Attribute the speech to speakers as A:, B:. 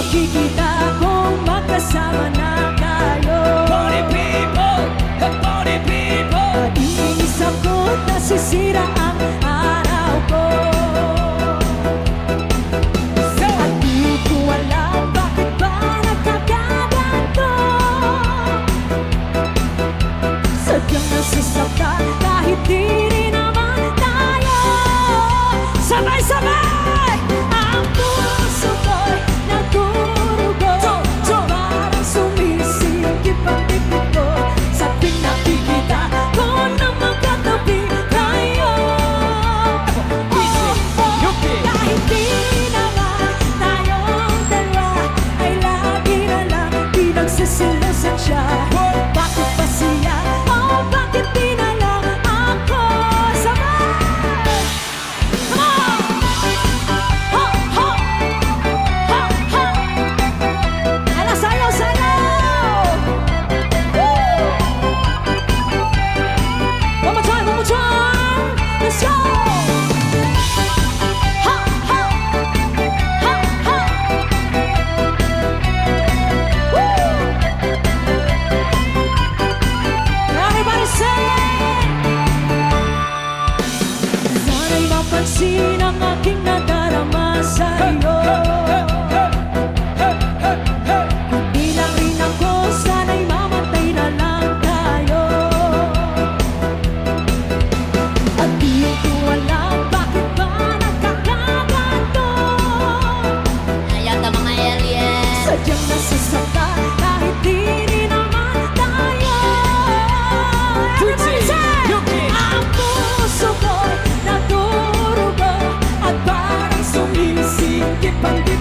A: makikita kung magkasama na kayo.
B: Party people, party people.
A: Inis ako't nasisira ang araw ko. At di ko alam bakit ba nagkakaganto. Sadyang nasasaktan kahit di rin naman tayo. Sabay-sabay! Ang puso ko'y nagdurugo. Parang sumisikip ang dibdib ko. Sa tuwing nakikita ko na magkatabi tayo. Kahit di naman tayong dalawa ay lagi na lang pinagsisilusan siya. Bakit ba siya? Oh, bakit di na lang ako? Sabay! Come on! Ho! Ho! Ho! Ho! Ala, sayaw, sayaw! Woo! One more time, one more time! Let's go! Ha! Ha! Ha! Ha! Woo! Everybody sing! Sana'y mapansin ang aking nadarama sa'yo. Di lang rin ako, sana'y mamatay na lang tayo. At di ko alam bakit ba nagkakaganto.
C: Ayaw ka mga alien.
A: Sadyang nasasaktan kahit di rin naman tayo. Everybody say! Ang puso ko'y nagdurugo at parang sumisikip ang dibdib